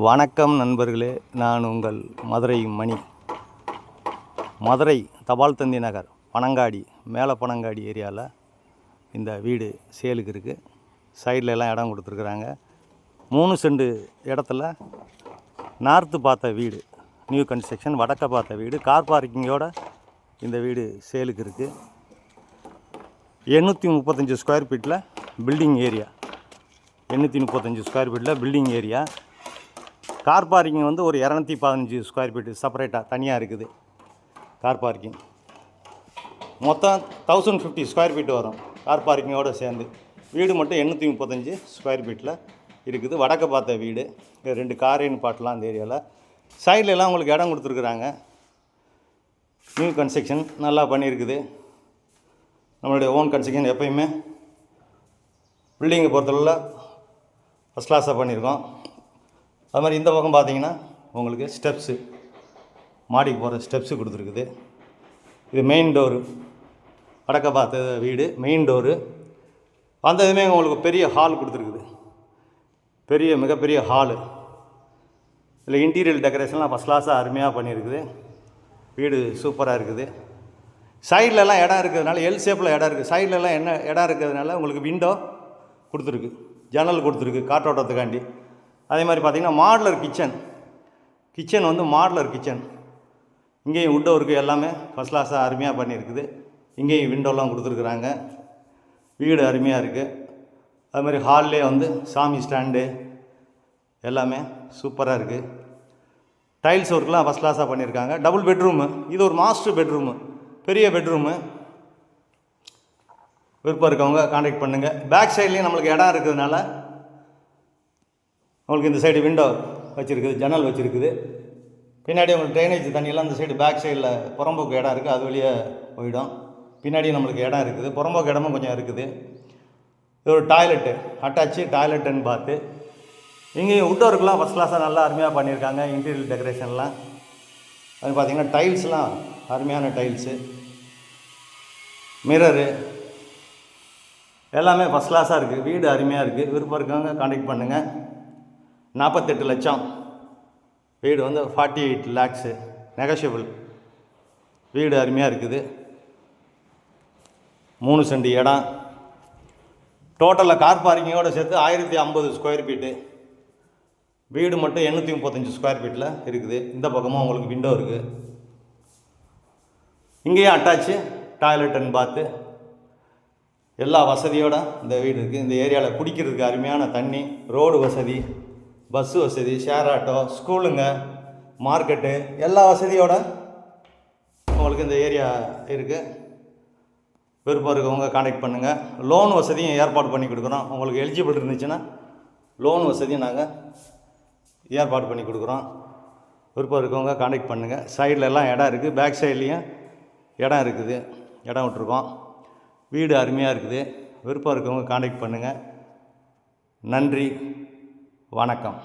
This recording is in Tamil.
வணக்கம் நண்பர்களே, நான் உங்கள் மதுரை மணி. மதுரை தபால் தந்தி நகர் பனங்காடி, மேலே பனங்காடி ஏரியாவில் இந்த வீடு சேலுக்கு இருக்குது. சைடில் எல்லாம் இடம் கொடுத்துருக்குறாங்க. 3 சென்ட் இடத்துல நார்த்து பார்த்த வீடு, நியூ கன்ஸ்ட்ரக்ஷன், வடக்க பார்த்த வீடு, கார் பார்க்கிங்கோட இந்த வீடு சேலுக்கு இருக்குது. 835 ஸ்கொயர் ஃபீட்டில் பில்டிங் ஏரியா, 835 ஸ்கொயர் ஃபீட்டில் பில்டிங் ஏரியா. கார் பார்க்கிங் வந்து ஒரு 215 ஸ்கொயர் ஃபீட்டு செப்பரேட்டாக தனியாக இருக்குது. கார் பார்க்கிங் மொத்தம் 1050 ஸ்கொயர் ஃபீட்டு வரும் கார் பார்க்கிங்கோடு சேர்ந்து. வீடு மட்டும் 835 ஸ்கொயர் ஃபீட்டில் இருக்குது. வடக்க பார்த்த வீடு. 2 காரைன்னு பாட்டலாம் அந்த ஏரியாவில். சைடில் எல்லாம் உங்களுக்கு இடம் கொடுத்துருக்குறாங்க. நியூ கன்ஸ்ட்ரக்ஷன் நல்லா பண்ணியிருக்குது. நம்மளுடைய ஓன் கன்ஸ்ட்ரக்ஷன் எப்பயுமே பில்டிங்கை பொறுத்தளவில் ஃபஸ்ட் கிளாஸாக பண்ணியிருக்கோம். அது மாதிரி இந்த பக்கம் பார்த்தீங்கன்னா உங்களுக்கு ஸ்டெப்ஸு, மாடிக்கு போகிற ஸ்டெப்ஸு கொடுத்துருக்குது. இது மெயின் டோரு, வடக்க பார்த்த வீடு மெயின் டோரு. வந்ததுமே உங்களுக்கு பெரிய ஹால் கொடுத்துருக்குது. மிகப்பெரிய ஹாலு. இதில் இன்டீரியர் டெக்கரேஷன்லாம் ஃபஸ்ட் கிளாஸாக அருமையாக பண்ணியிருக்குது. வீடு சூப்பராக இருக்குது. சைட்லலாம் இடம் இருக்கிறதுனால, எல் ஷேப்பில் இடம் இருக்குது. சைட்லலாம் என்ன இடம் இருக்கிறதுனால உங்களுக்கு விண்டோ கொடுத்துருக்கு, ஜன்னல் கொடுத்துருக்கு காற்றோட்டத்துக்காண்டி. அதே மாதிரி பார்த்திங்கன்னா மாடுலர் கிச்சன் வந்து மாடுலர் கிச்சன். இங்கேயும் வுட் ஒர்க்கு எல்லாமே ஃபஸ்ட் கிளாஸாக அருமையாக பண்ணியிருக்குது. இங்கேயும் விண்டோலாம் கொடுத்துருக்குறாங்க. வீடு அருமையாக இருக்குது. அது மாதிரி ஹால்லே வந்து சாமி ஸ்டாண்டு எல்லாமே சூப்பராக இருக்குது. டைல்ஸ் ஒர்க்லாம் ஃபஸ்ட் கிளாஸாக பண்ணியிருக்காங்க. டபுள் பெட்ரூமு, இது ஒரு மாஸ்டர் பெட்ரூமு, பெரிய பெட்ரூமு. விருப்பம் இருக்கவங்க கான்டாக்ட் பண்ணுங்கள். பேக் சைட்லேயும் நம்மளுக்கு இடம் இருக்கிறதுனால உங்களுக்கு இந்த சைடு விண்டோ வச்சுருக்குது, ஜன்னல் வச்சுருக்குது. பின்னாடி உங்களுக்கு ட்ரைனேஜ் தண்ணியெல்லாம் இந்த சைடு பேக் சைடில் புறம்போக்கு இடம் இருக்குது, அது வழியே போயிடும். பின்னாடி நம்மளுக்கு இடம் இருக்குது, புறம்போக்கு இடமும் கொஞ்சம் இருக்குது. இது ஒரு டாய்லெட்டு, அட்டாச்சு டாய்லெட்டுன்னு பார்த்து. இங்கேயும் வுட் ஒர்க்லாம் ஃபஸ்ட் கிளாஸாக நல்லா அருமையாக பண்ணியிருக்காங்க. இன்டீரியர் டெக்கரேஷன்லாம் அது பார்த்திங்கன்னா டைல்ஸ்லாம் அருமையான டைல்ஸு, மிரரு எல்லாமே ஃபஸ்ட் கிளாஸாக இருக்குது. வீடு அருமையாக இருக்குது. விருப்பம் இருக்கவங்க கான்டாக்ட் பண்ணுங்கள். 48 லட்சம். வீடு வந்து 48 lakhs நெகோஷியபிள். வீடு அருமையாக இருக்குது. 3 சென்ட் இடம். டோட்டலில் கார் பார்க்கிங்கோடு சேர்த்து 1050 ஸ்கொயர் ஃபீட்டு. வீடு மட்டும் 835 ஸ்கொயர் ஃபீட்டில் இருக்குது. இந்த பக்கமும் உங்களுக்கு விண்டோ இருக்குது. இங்கேயும் அட்டாச்சு டாய்லெட்டுன்னு பார்த்து எல்லா வசதியோடு இந்த வீடு இருக்குது. இந்த ஏரியாவில் குடிக்கிறதுக்கு அருமையான தண்ணி, ரோடு வசதி, பஸ்ஸு வசதி, ஷேர் ஆட்டோ, ஸ்கூலுங்க, மார்க்கெட்டு எல்லா வசதியோடு உங்களுக்கு இந்த ஏரியா இருக்குது. விருப்பம் இருக்கவங்க கான்டாக்ட் பண்ணுங்கள். லோன் வசதியும் ஏற்பாடு பண்ணி கொடுக்குறோம். உங்களுக்கு எலிஜிபிள் இருந்துச்சுன்னா லோன் வசதியும் நாங்கள் ஏற்பாடு பண்ணி கொடுக்குறோம். விருப்பம் இருக்கவங்க கான்டாக்ட் பண்ணுங்கள். சைடில் எல்லாம் இடம் இருக்குது, பேக் சைட்லேயும் இடம் இருக்குது, இடம் விட்ருக்கோம். வீடு அருமையாக இருக்குது. விருப்பம் இருக்கவங்க கான்டாக்ட் பண்ணுங்கள். நன்றி, வணக்கம்.